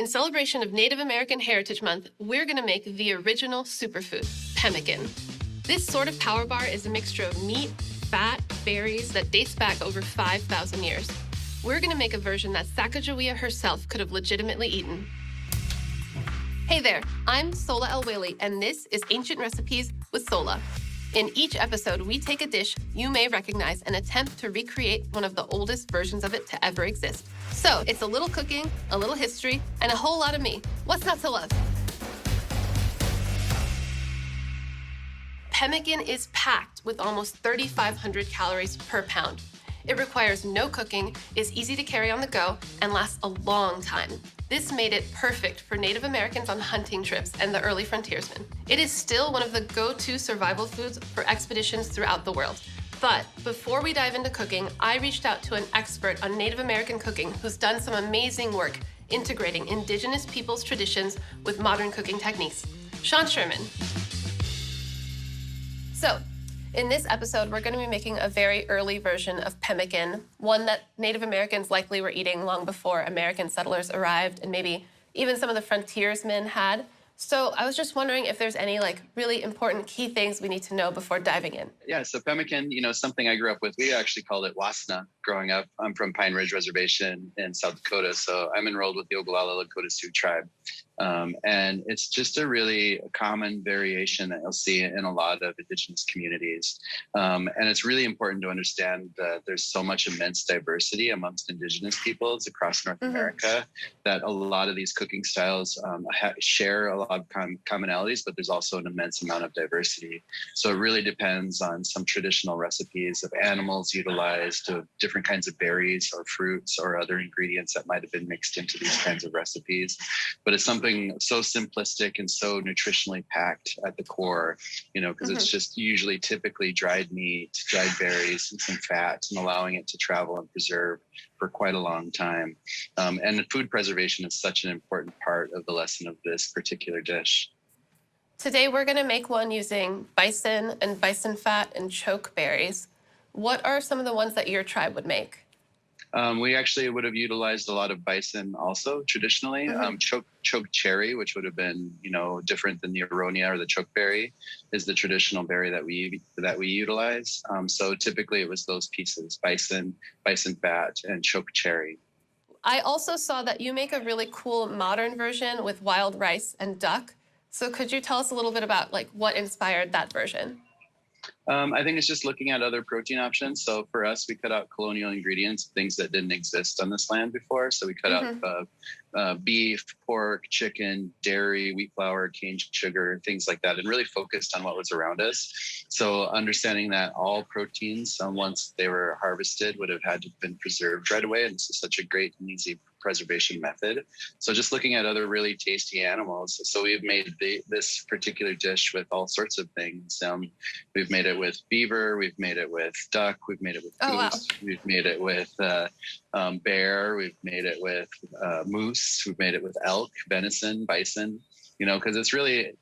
In celebration of Native American Heritage Month, we're going to make the original superfood, pemmican. This sort of power bar is a mixture of meat, fat, berries that dates back over 5,000 years. We're going to make a version that Sacagawea herself could have legitimately eaten. Hey there, I'm Sohla el-waylly, and this is Ancient Recipes with Sohla. In each episode, we take a dish you may recognize and attempt to recreate one of the oldest versions of it to ever exist. So it's a little cooking, a little history, and a whole lot of me. What's not to love? Pemmican is packed with almost 3,500 calories per pound. It requires no cooking, is easy to carry on the go, and lasts a long time. This made it perfect for Native Americans on hunting trips and the early frontiersmen. It is still one of the go-to survival foods for expeditions throughout the world. But before we dive into cooking, I reached out to an expert on Native American cooking who's done some amazing work integrating indigenous peoples' traditions with modern cooking techniques. Sean Sherman. So, in this episode, we're going to be making a very early version of pemmican, one that Native Americans likely were eating long before American settlers arrived and maybe even some of the frontiersmen had. So I was just wondering if there's any really important key things we need to know before diving in. Yeah, so pemmican, something I grew up with. We actually called it wasna growing up. I'm from Pine Ridge Reservation in South Dakota, so I'm enrolled with the Oglala Lakota Sioux tribe. And it's just a really common variation that you'll see in a lot of indigenous communities. And it's really important to understand that there's so much immense diversity amongst indigenous peoples across North America that a lot of these cooking styles share a lot of commonalities, but there's also an immense amount of diversity. So it really depends on some traditional recipes of animals utilized, of different kinds of berries or fruits or other ingredients that might have been mixed into these kinds of recipes. But it's something so simplistic and so nutritionally packed at the core, because it's just usually typically dried meat, dried berries, and some fat, and allowing it to travel and preserve for quite a long time. And food preservation is such an important part of the lesson of this particular dish. Today, we're going to make one using bison and bison fat and chokeberries. What are some of the ones that your tribe would make? We actually would have utilized a lot of bison also traditionally. Choke cherry, which would have been, different than the aronia or the chokeberry, is the traditional berry that we utilize. So typically it was those pieces: bison fat, and choke cherry. I also saw that you make a really cool modern version with wild rice and duck. So could you tell us a little bit about what inspired that version? I think it's just looking at other protein options. So for us, we cut out colonial ingredients, things that didn't exist on this land before. So we cut out beef, pork, chicken, dairy, wheat flour, cane sugar, things like that, and really focused on what was around us. So understanding that all proteins, once they were harvested, would have had to have been preserved right away. And this is such a great and easy preservation method. So just looking at other really tasty animals. So we've made this particular dish with all sorts of things. We've made it with beaver, we've made it with duck, we've made it with goose, We've made it with bear, we've made it with moose, we've made it with elk, venison, bison. Because it's really,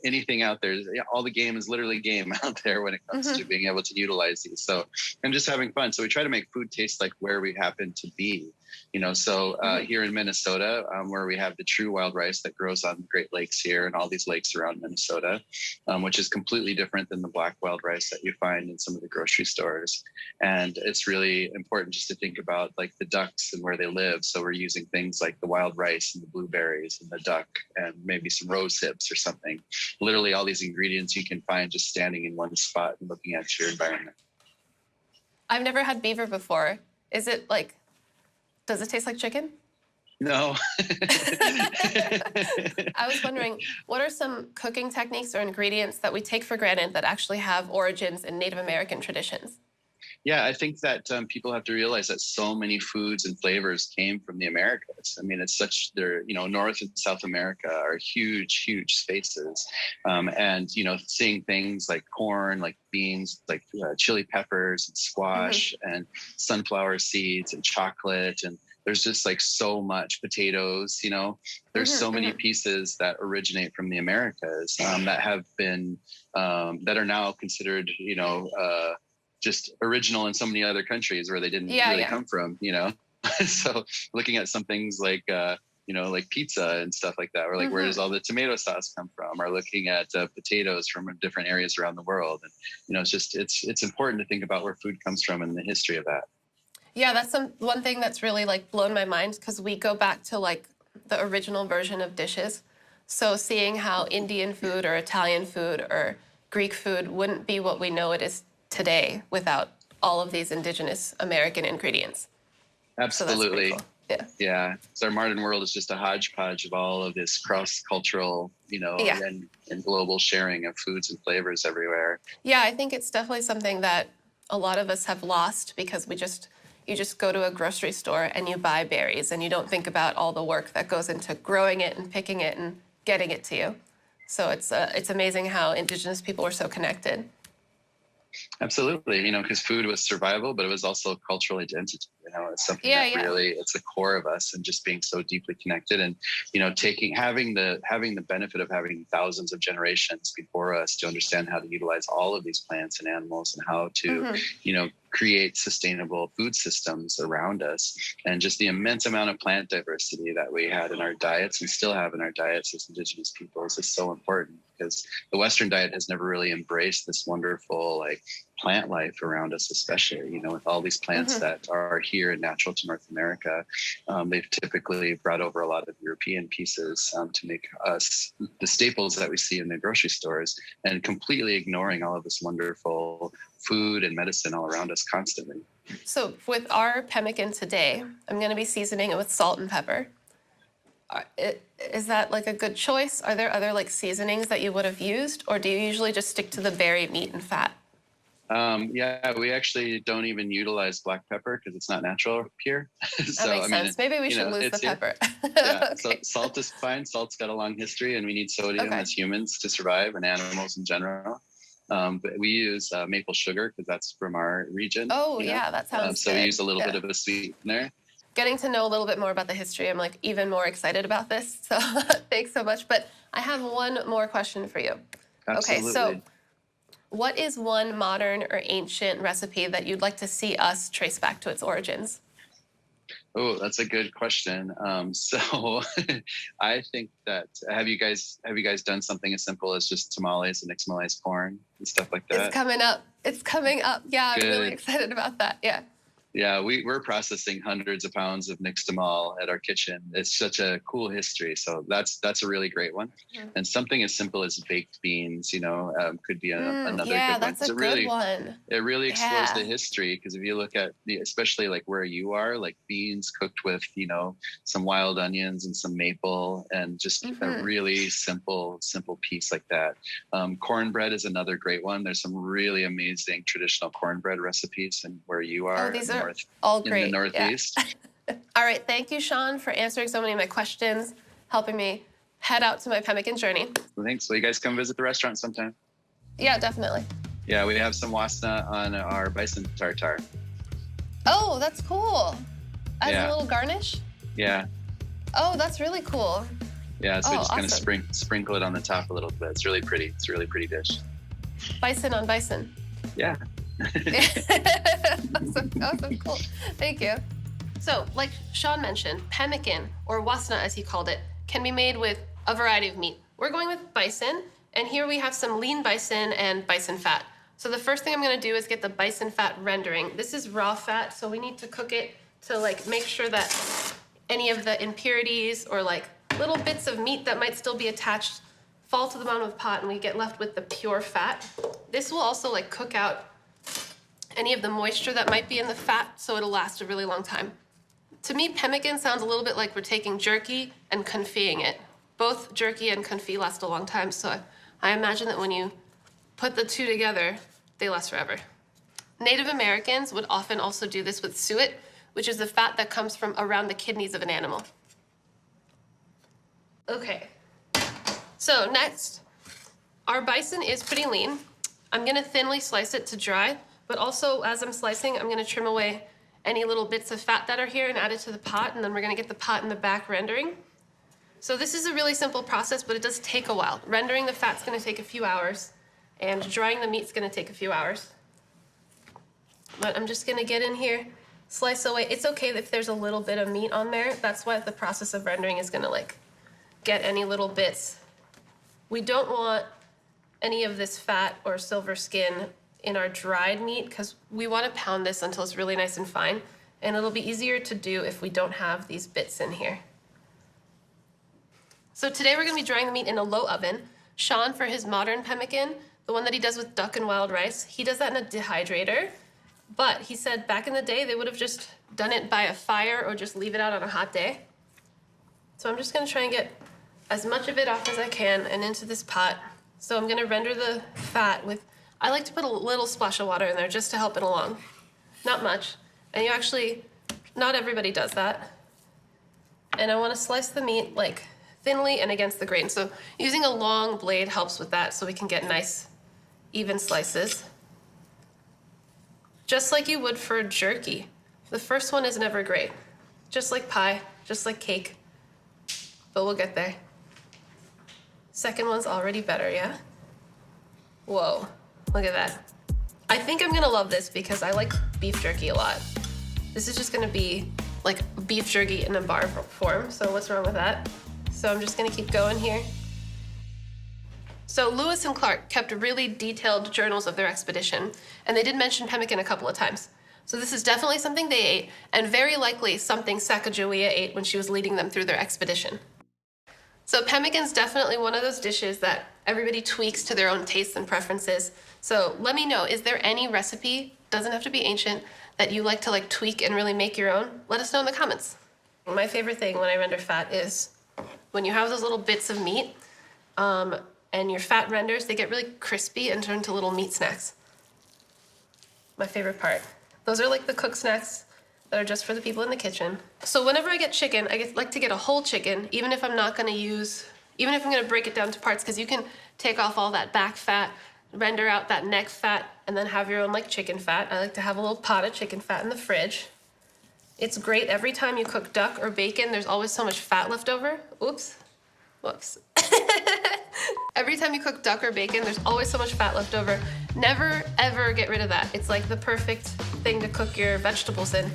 anything out there, all the game is literally game out there when it comes to being able to utilize these. So I'm just having fun. So we try to make food taste like where we happen to be. Here in Minnesota, where we have the true wild rice that grows on the Great Lakes here and all these lakes around Minnesota, which is completely different than the black wild rice that you find in some of the grocery stores. And it's really important just to think about the ducks and where they live. So we're using things like the wild rice and the blueberries and the duck and maybe some rose hips or something. Literally all these ingredients you can find just standing in one spot and looking at your environment. I've never had beaver before. Is it does it taste like chicken? No. I was wondering, what are some cooking techniques or ingredients that we take for granted that actually have origins in Native American traditions? Yeah, I think that people have to realize that so many foods and flavors came from the Americas. I mean, North and South America are huge, huge spaces. And seeing things like corn, like beans, like chili peppers and squash and sunflower seeds and chocolate. And there's just so much potatoes, there's so many pieces that originate from the Americas that have been, that are now considered, just original in so many other countries where they didn't come from, So looking at some things like, like pizza and stuff like that, or like where does all the tomato sauce come from, or looking at potatoes from different areas around the world. And it's important to think about where food comes from and the history of that. Yeah, that's one thing that's really like blown my mind, because we go back to like the original version of dishes. So seeing how Indian food or Italian food or Greek food wouldn't be what we know it is today without all of these indigenous American ingredients. Absolutely. So that's cool. Yeah. So our modern world is just a hodgepodge of all of this cross-cultural, and global sharing of foods and flavors everywhere. Yeah, I think it's definitely something that a lot of us have lost, because you just go to a grocery store and you buy berries and you don't think about all the work that goes into growing it and picking it and getting it to you. So it's amazing how indigenous people were so connected. Absolutely, because food was survival, but it was also cultural identity. It's something that really, it's the core of us, and just being so deeply connected, and having the benefit of having thousands of generations before us to understand how to utilize all of these plants and animals, and how to create sustainable food systems around us, and just the immense amount of plant diversity that we had in our diets and still have in our diets as indigenous peoples is so important, because the Western diet has never really embraced this wonderful like plant life around us, especially, with all these plants that are here and natural to North America. They've typically brought over a lot of European pieces to make us the staples that we see in the grocery stores, and completely ignoring all of this wonderful food and medicine all around us constantly. So with our pemmican today, I'm going to be seasoning it with salt and pepper. Is that like a good choice? Are there other like seasonings that you would have used, or do you usually just stick to the berry, meat, and fat? We actually don't even utilize black pepper because it's not natural here. So, that makes sense. Maybe we should lose the pepper. Okay. So salt is fine. Salt's got a long history, and we need sodium as humans to survive, and animals in general. But we use maple sugar because that's from our region. Oh, that sounds so good. We use a little bit of a sweetener. Getting to know a little bit more about the history, I'm like even more excited about this. So thanks so much. But I have one more question for you. Absolutely. Okay, so what is one modern or ancient recipe that you'd like to see us trace back to its origins? Oh, that's a good question. So I think that have you guys done something as simple as just tamales and nixtamalized corn and stuff like that? It's coming up. Yeah, Good. I'm really excited about that. Yeah. Yeah, we're processing hundreds of pounds of nixtamal at our kitchen. It's such a cool history. So that's a really great one. And something as simple as baked beans, could be another good one. Yeah, that's a good one. It really explores the history, because if you look at especially like where you are, like beans cooked with, some wild onions and some maple, and just a really simple piece like that. Cornbread is another great one. There's some really amazing traditional cornbread recipes and where you are. Oh, these are all great. In the Northeast. Yeah. All right. Thank you, Sean, for answering so many of my questions, helping me head out to my pemmican journey. Well, thanks. Will you guys come visit the restaurant sometime? Yeah, definitely. Yeah, we have some wasna on our bison tartare. Oh, that's cool. As a little garnish? Yeah. Oh, that's really cool. Yeah, so we just kind of sprinkle it on the top a little bit. It's really pretty. It's a really pretty dish. Bison on bison. Yeah. Awesome, cool. Thank you. So, like Sean mentioned, pemmican, or wasna as he called it, can be made with a variety of meat. We're going with bison, and here we have some lean bison and bison fat. So the first thing I'm going to do is get the bison fat rendering. This is raw fat, so we need to cook it to like make sure that any of the impurities or like little bits of meat that might still be attached fall to the bottom of the pot, and we get left with the pure fat. This will also like cook out any of the moisture that might be in the fat, so it'll last a really long time. To me, pemmican sounds a little bit like we're taking jerky and confit-ing it. Both jerky and confit last a long time, so I imagine that when you put the two together, they last forever. Native Americans would often also do this with suet, which is the fat that comes from around the kidneys of an animal. Okay, so next, our bison is pretty lean. I'm gonna thinly slice it to dry, but also as I'm slicing, I'm gonna trim away any little bits of fat that are here and add it to the pot, and then we're gonna get the pot in the back rendering. So this is a really simple process, but it does take a while. Rendering the fat's gonna take a few hours, and drying the meat's gonna take a few hours. But I'm just gonna get in here slice away. It's okay if there's a little bit of meat on there. That's why the process of rendering is gonna like get any little bits. We don't want any of this fat or silver skin in our dried meat because we want to pound this until it's really nice and fine, and it'll be easier to do if we don't have these bits in here. So today we're going to be drying the meat in a low oven. Sean, for his modern pemmican, the one that he does with duck and wild rice, he does that in a dehydrator, but he said back in the day they would have just done it by a fire or just leave it out on a hot day. So I'm just going to try and get as much of it off as I can and into this pot. So I'm gonna render the fat with, I like to put a little splash of water in there just to help it along. Not much. And you actually, not everybody does that. And I wanna slice the meat like thinly and against the grain. So using a long blade helps with that so we can get nice, even slices. Just like you would for jerky. The first one is never great. Just like pie, just like cake, but we'll get there. Second one's already better, yeah? Whoa, look at that. I think I'm gonna love this because I like beef jerky a lot. This is just gonna be like beef jerky in a bar form, so what's wrong with that? So I'm just gonna keep going here. So Lewis and Clark kept really detailed journals of their expedition, and they did mention pemmican a couple of times. So this is definitely something they ate, and very likely something Sacagawea ate when she was leading them through their expedition. So pemmican's definitely one of those dishes that everybody tweaks to their own tastes and preferences. So let me know, is there any recipe, doesn't have to be ancient, that you like to like tweak and really make your own? Let us know in the comments. My favorite thing when I render fat is when you have those little bits of meat and your fat renders, they get really crispy and turn into little meat snacks. My favorite part. Those are like the cook snacks that are just for the people in the kitchen. So whenever I get chicken, I like to get a whole chicken, even if I'm not gonna use, even if I'm gonna break it down to parts, because you can take off all that back fat, render out that neck fat, and then have your own like chicken fat. I like to have a little pot of chicken fat in the fridge. It's great every time you cook duck or bacon, there's always so much fat left over. Oops, whoops. Every time you cook duck or bacon, there's always so much fat left over. Never, ever get rid of that. It's like the perfect thing to cook your vegetables in,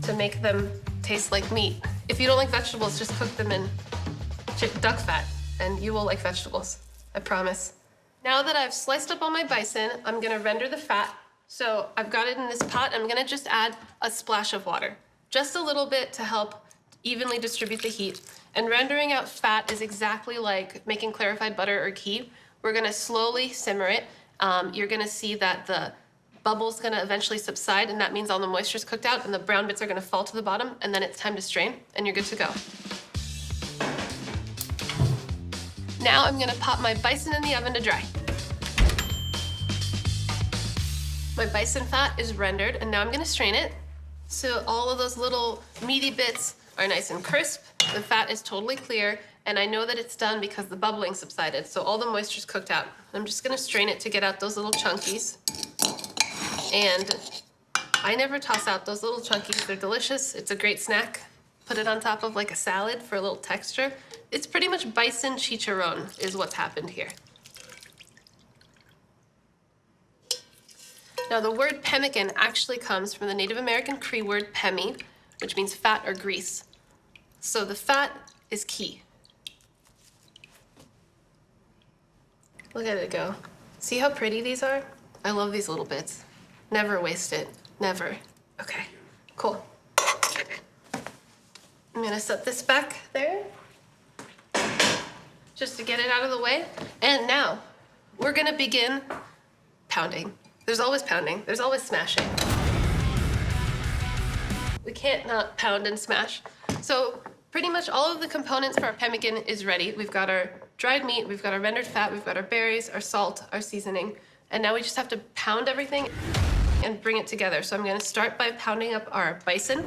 to make them taste like meat. If you don't like vegetables, just cook them in duck fat and you will like vegetables, I promise. Now that I've sliced up all my bison, I'm gonna render the fat. So I've got it in this pot. I'm gonna just add a splash of water, just a little bit to help evenly distribute the heat. And rendering out fat is exactly like making clarified butter or ghee. We're gonna slowly simmer it. You're gonna see that the bubble's gonna eventually subside, and that means all the moisture's cooked out and the brown bits are gonna fall to the bottom, and then it's time to strain and you're good to go. Now I'm gonna pop my bison in the oven to dry. My bison fat is rendered, and now I'm gonna strain it. So all of those little meaty bits are nice and crisp, the fat is totally clear, and I know that it's done because the bubbling subsided, so all the moisture's cooked out. I'm just gonna strain it to get out those little chunkies. And I never toss out those little chunkies. They're delicious. It's a great snack. Put it on top of like a salad for a little texture. It's pretty much bison chicharron is what's happened here. Now the word pemmican actually comes from the Native American Cree word pemi, which means fat or grease. So the fat is key. Look at it go. See how pretty these are? I love these little bits. Never waste it, never. Okay, cool. I'm gonna set this back there just to get it out of the way. And now we're gonna begin pounding. There's always pounding, there's always smashing. We can't not pound and smash. So pretty much all of the components for our pemmican is ready. We've got our dried meat, we've got our rendered fat, we've got our berries, our salt, our seasoning, and now we just have to pound everything and bring it together. So I'm gonna start by pounding up our bison.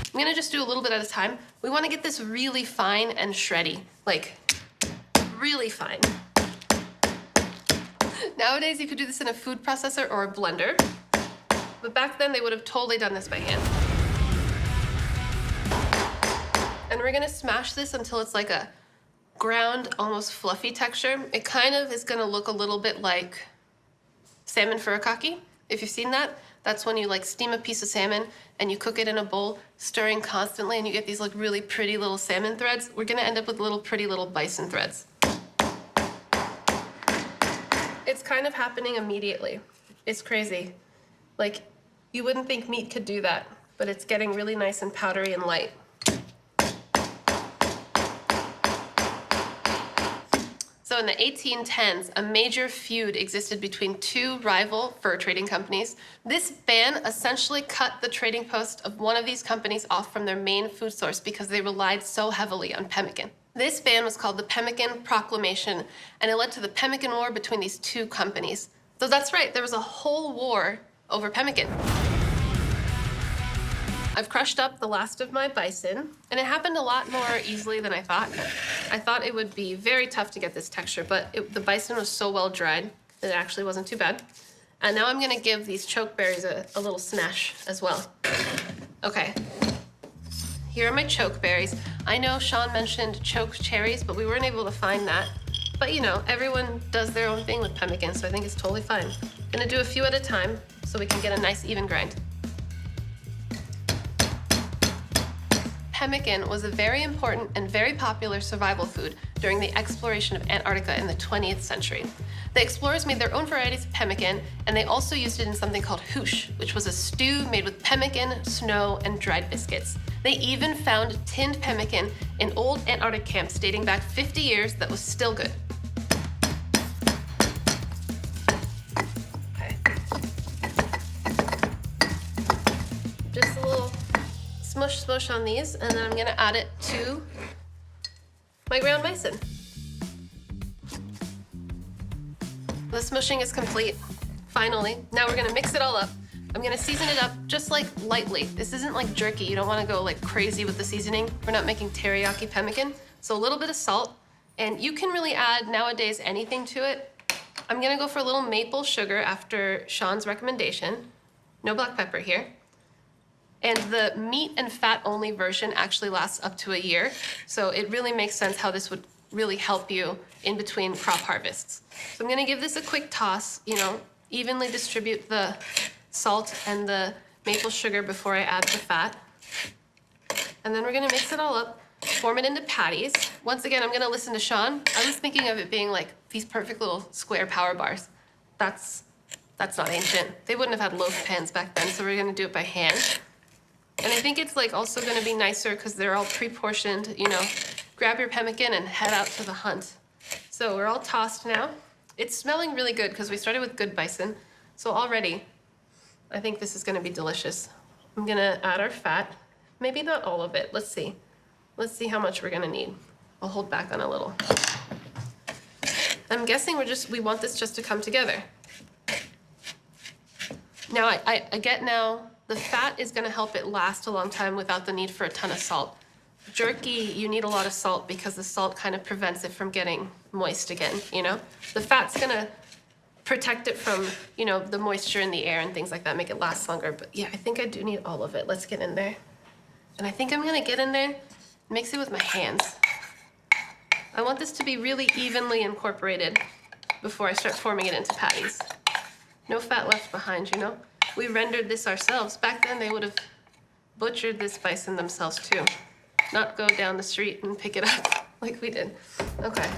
I'm gonna just do a little bit at a time. We wanna get this really fine and shreddy, like really fine. Nowadays, you could do this in a food processor or a blender, but back then they would have totally done this by hand. And we're gonna smash this until it's like a ground, almost fluffy texture. It kind of is gonna look a little bit like salmon furikake, If you've seen that, that's when you like steam a piece of salmon and you cook it in a bowl, stirring constantly, and you get these like really pretty little salmon threads. We're gonna end up with little pretty little bison threads. It's kind of happening immediately. It's crazy. Like, you wouldn't think meat could do that, but it's getting really nice and powdery and light. So in the 1810s, a major feud existed between two rival fur trading companies. This ban essentially cut the trading post of one of these companies off from their main food source because they relied so heavily on pemmican. This ban was called the Pemmican Proclamation, and it led to the Pemmican War between these two companies. So that's right, there was a whole war over pemmican. I've crushed up the last of my bison, and it happened a lot more easily than I thought. I thought it would be very tough to get this texture, but the bison was so well dried that it actually wasn't too bad. And now I'm gonna give these chokeberries a little smash as well. Okay, here are my chokeberries. I know Sean mentioned choke cherries, but we weren't able to find that. But you know, everyone does their own thing with pemmican, so I think it's totally fine. I'm gonna do a few at a time so we can get a nice even grind. Pemmican was a very important and very popular survival food during the exploration of Antarctica in the 20th century. The explorers made their own varieties of pemmican, and they also used it in something called hoosh, which was a stew made with pemmican, snow, and dried biscuits. They even found tinned pemmican in old Antarctic camps dating back 50 years that was still good. Okay. Just a little smush on these, and then I'm gonna add it to my ground bison. The smushing is complete, finally. Now we're gonna mix it all up. I'm gonna season it up just like lightly. This isn't like jerky. You don't wanna go like crazy with the seasoning. We're not making teriyaki pemmican. So a little bit of salt, and you can really add nowadays anything to it. I'm gonna go for a little maple sugar after Sean's recommendation. No black pepper here. And the meat and fat only version actually lasts up to a year. So it really makes sense how this would really help you in between crop harvests. So I'm gonna give this a quick toss, you know, evenly distribute the salt and the maple sugar before I add the fat. And then we're gonna mix it all up, form it into patties. Once again, I'm gonna listen to Sean. I was thinking of it being like these perfect little square power bars. That's not ancient. They wouldn't have had loaf pans back then, so we're gonna do it by hand. And I think it's like also gonna be nicer because they're all pre-portioned, you know. Grab your pemmican and head out to the hunt. So we're all tossed now. It's smelling really good because we started with good bison. So already, I think this is gonna be delicious. I'm gonna add our fat. Maybe not all of it, let's see. Let's see how much we're gonna need. I'll hold back on a little. I'm guessing we want this just to come together. Now I get now, the fat is gonna help it last a long time without the need for a ton of salt. Jerky, you need a lot of salt because the salt kind of prevents it from getting moist again, you know? The fat's gonna protect it from, you know, the moisture in the air and things like that, make it last longer. But yeah, I think I do need all of it. Let's get in there. And I think I'm gonna get in there, mix it with my hands. I want this to be really evenly incorporated before I start forming it into patties. No fat left behind, you know? We rendered this ourselves. Back then, they would have butchered this bison themselves too. Not go down the street and pick it up like we did. Okay.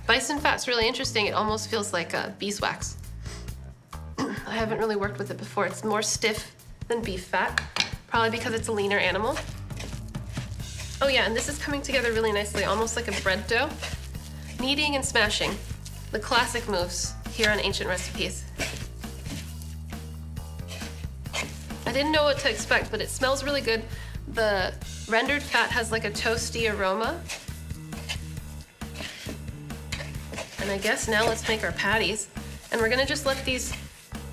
Bison fat's really interesting. It almost feels like beeswax. I haven't really worked with it before. It's more stiff than beef fat, probably because it's a leaner animal. Oh yeah, and this is coming together really nicely, almost like a bread dough. Kneading and smashing, the classic moves here on Ancient Recipes. I didn't know what to expect, but it smells really good. The rendered fat has like a toasty aroma. And I guess now let's make our patties. And we're gonna just let these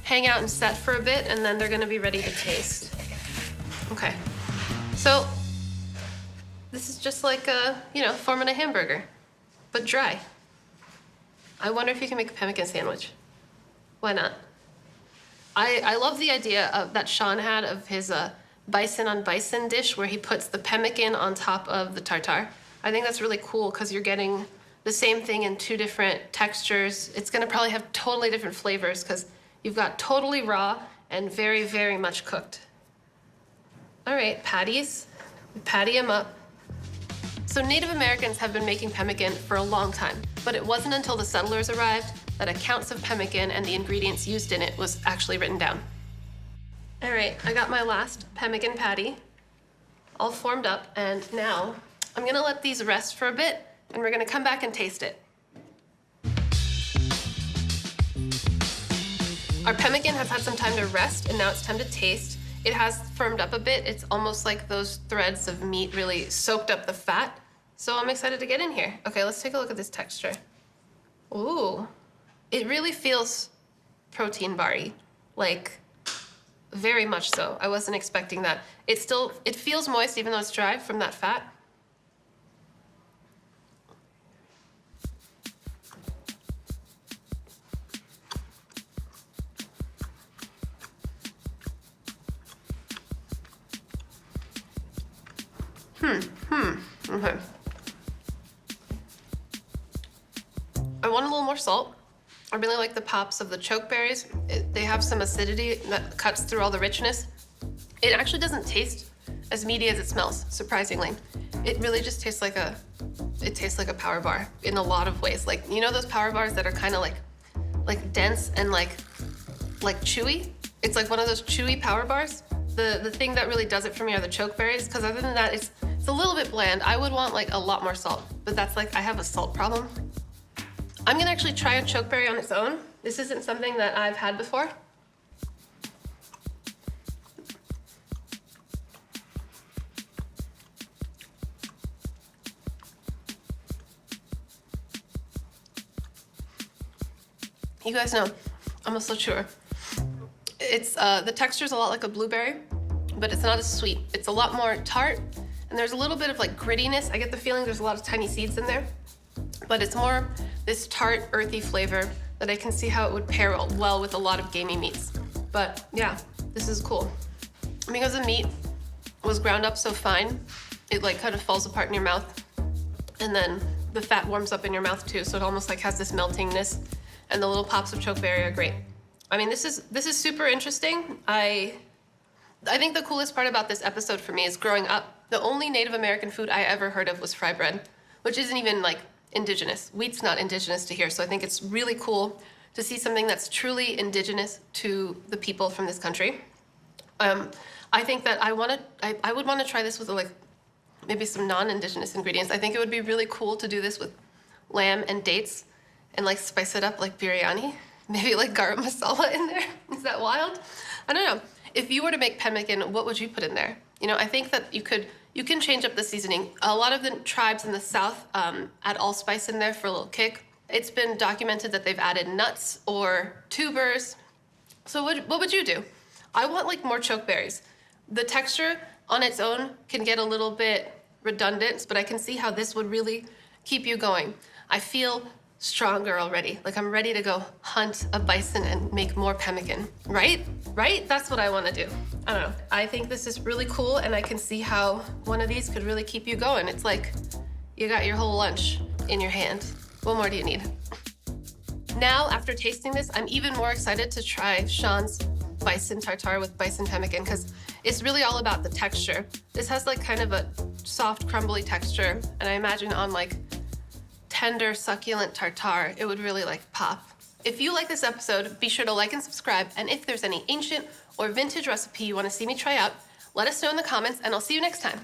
hang out and set for a bit, and then they're gonna be ready to taste. Okay, so this is just like, you know, forming a hamburger, but dry. I wonder if you can make a pemmican sandwich. Why not? I love the idea that Sean had of his bison on bison dish where he puts the pemmican on top of the tartare. I think that's really cool because you're getting the same thing in 2 different textures. It's gonna probably have totally different flavors because you've got totally raw and very, very much cooked. All right, patties. We patty them up. So Native Americans have been making pemmican for a long time, but it wasn't until the settlers arrived that accounts of pemmican and the ingredients used in it was actually written down. All right, I got my last pemmican patty all formed up, and now I'm gonna let these rest for a bit, and we're gonna come back and taste it. Our pemmican has had some time to rest, and now it's time to taste. It has firmed up a bit. It's almost like those threads of meat really soaked up the fat. So I'm excited to get in here. Okay, let's take a look at this texture. Ooh, it really feels protein bar-y, like very much so. I wasn't expecting that. It feels moist even though it's dry from that fat. Okay. I want a little more salt. I really like the pops of the chokeberries. They have some acidity that cuts through all the richness. It actually doesn't taste as meaty as it smells, surprisingly. It really just tastes like a power bar in a lot of ways. Like, you know those power bars that are kind of like dense and like chewy? It's like one of those chewy power bars. The thing that really does it for me are the chokeberries, because other than that, it's a little bit bland. I would want like a lot more salt, but that's like, I have a salt problem. I'm gonna actually try a chokeberry on its own. This isn't something that I've had before. You guys know, I'm a slushur. It's, the texture's a lot like a blueberry, but it's not as sweet. It's a lot more tart, and there's a little bit of like grittiness. I get the feeling there's a lot of tiny seeds in there, but it's more this tart, earthy flavor that I can see how it would pair well with a lot of gamey meats. But yeah, this is cool. Because the meat was ground up so fine, it like kind of falls apart in your mouth, and then the fat warms up in your mouth too, so it almost like has this meltingness, and the little pops of chokeberry are great. I mean, this is super interesting. I think the coolest part about this episode for me is growing up, the only Native American food I ever heard of was fry bread, which isn't even like indigenous. Wheat's not indigenous to here, so I think it's really cool to see something that's truly indigenous to the people from this country. I think that I would want to try this with like maybe some non-indigenous ingredients. I think it would be really cool to do this with lamb and dates and like spice it up like biryani. Maybe like garam masala in there. Is that wild? I don't know. If you were to make pemmican, what would you put in there? You know, I think that you can change up the seasoning. A lot of the tribes in the South add allspice in there for a little kick. It's been documented that they've added nuts or tubers. So what would you do? I want like more chokeberries. The texture on its own can get a little bit redundant, but I can see how this would really keep you going. I feel stronger already. Like I'm ready to go hunt a bison and make more pemmican, right? Right? That's what I want to do. I don't know. I think this is really cool, and I can see how one of these could really keep you going. It's like you got your whole lunch in your hand. What more do you need? Now, after tasting this, I'm even more excited to try Sean's bison tartare with bison pemmican, because it's really all about the texture. This has like kind of a soft, crumbly texture, and I imagine on like tender, succulent tartare, it would really like pop. If you like this episode, be sure to like and subscribe, and if there's any ancient or vintage recipe you want to see me try out, let us know in the comments, and I'll see you next time.